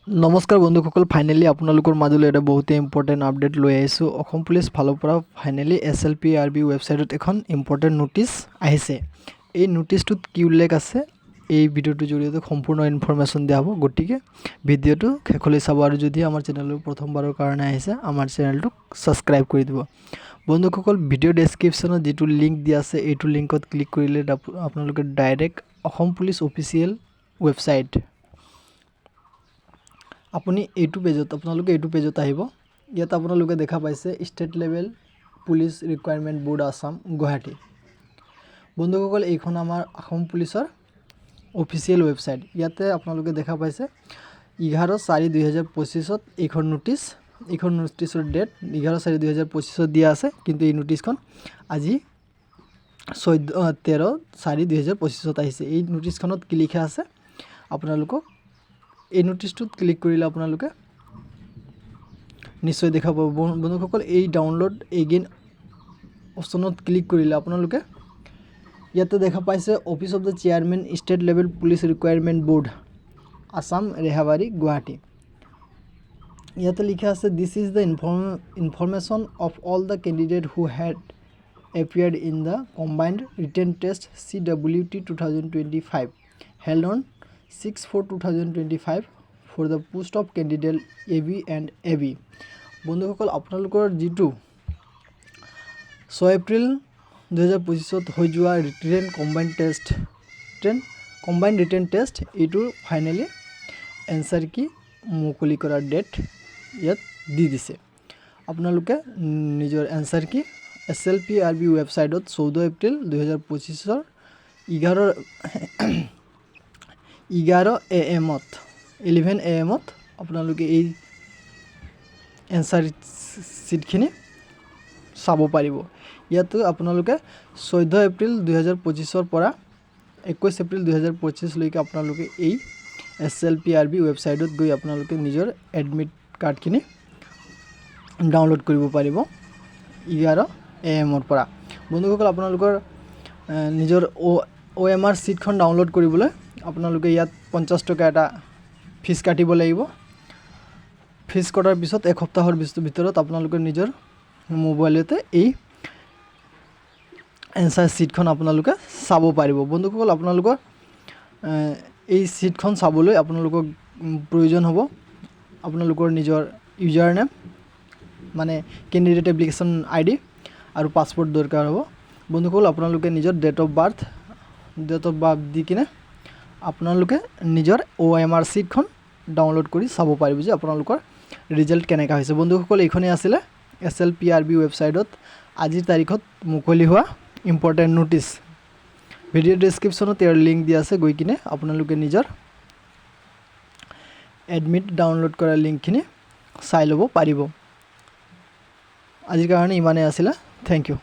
নমস্কাৰ বন্ধুসকল, ফাইনেলি আপোনালোকৰ মাজলৈ এটা বহুতে ইম্পৰ্টেণ্ট আপডেট লৈ আহিছোঁ। অসম পুলিচ ফালৰ পৰা ফাইনেলি SLPRB ৱেবছাইটত এখন ইম্পৰ্টেণ্ট নোটিছ আহিছে। এই নোটিছটোত কি উল্লেখ আছে এই ভিডিঅ'টোৰ জৰিয়তে সম্পূৰ্ণ ইনফৰমেশ্যন দিয়া হ'ব। গতিকে ভিডিঅ'টো শেষলৈ চাব আৰু যদি আমাৰ চেনেললৈ প্ৰথমবাৰৰ কাৰণে আহিছে আমাৰ চেনেলটোক ছাবস্ক্ৰাইব কৰি দিব। বন্ধুসকল, ভিডিঅ' ডেছক্ৰিপশ্যনত যিটো লিংক দিয়া আছে এইটো লিংকত ক্লিক কৰিলে আপোনালোকে direct Assam police official website আপুনি এইটো পেজত আহিব। ইয়াত আপোনালোকে দেখা পাইছে state level police recruitment board Assam Guwahati. বন্ধুসকল, এইখন আমাৰ অসম পুলিচৰ অফিচিয়েল ৱেবছাইট। ইয়াতে আপোনালোকে দেখা পাইছে 11/4/2025 এইখন নোটিছৰ ডেট 11/4/2025 দিয়া আছে, কিন্তু এই নোটিছখন আজি 13/4/2025 আহিছে। এই নোটিছখনত কি লিখা আছে আপোনালোকক এই নোটিছটোত ক্লিক কৰিলে আপোনালোকে নিশ্চয় দেখা পাব। বন্ধুসকল, এই ডাউনলোড এগেইন অপশ্যনত ক্লিক কৰিলে আপোনালোকে ইয়াতে দেখা পাইছে office of the chairman state level police recruitment board Assam Rehabari Guwahati. ইয়াতে লিখা আছে this is the information of all the candidate who had appeared in the combined written test CWT 2025 held on 6/4/2025 for the post of candidate AB and AB। বন্ধুসকল, আপোনালোকৰ যিটো 6 এপ্ৰিল 2025 হৈ যোৱা combined written test এইটো finally answer কি মুকলি কৰাৰ date ইয়াত দি দিছে। আপোনালোকে নিজৰ এনচাৰ কি SLPRB ৱেবছাইটত 14 এপ্ৰিল 2025 11 AM আপোনালোকে এই এনচাৰ চিটখিনি চাব পাৰিব। ইয়াতো আপোনালোকে 14 এপ্ৰিল 2025 পৰা 21 এপ্ৰিল 2025 লৈকে আপোনালোকে এই SLPRB ৱেবছাইটত গৈ আপোনালোকে নিজৰ এডমিট কাৰ্ডখিনি ডাউনলোড কৰিব পাৰিব 11 AM পৰা। বন্ধুসকল, আপোনালোকৰ নিজৰ OMR চিটখন ডাউনলোড কৰিবলৈ আপোনালোকে ইয়াত 50 টকা এটা ফিজ কাটিব লাগিব। ফিজ কটাৰ পিছত এক সপ্তাহৰ ভিতৰত আপোনালোকে নিজৰ মোবাইলতে এই এনচাৰ চিটখন আপোনালোকে চাব পাৰিব। বন্ধুসকল, আপোনালোকৰ এই চিটখন চাবলৈ আপোনালোকক প্ৰয়োজন হ'ব আপোনালোকৰ নিজৰ ইউজাৰ নেম মানে কেণ্ডিডেট এপ্লিকেশ্যন ID আৰু পাছপোৰ্ট দৰকাৰ হ'ব। বন্ধুসকল, আপোনালোকে নিজৰ ডেট অফ বাৰ্থ দি কিনে আপোনালোকে নিজৰ OMR চিটখন ডাউনলোড কৰি চাব পাৰিব যে আপোনালোকৰ ৰিজাল্ট কেনেকুৱা হৈছে। বন্ধুসকল, এইখনেই আছিলে SLPRB ৱেবছাইটত আজিৰ তাৰিখত মুকলি হোৱা ইম্পৰ্টেণ্ট নোটিছ। ভিডিঅ' ডেছক্ৰিপশ্যনত ইয়াৰ লিংক দিয়া আছে, গৈ কিনে আপোনালোকে নিজৰ এডমিট ডাউনলোড কৰা লিংকখিনি চাই ল'ব পাৰিব। আজিৰ কাৰণে ইমানেই আছিলে। Thank U.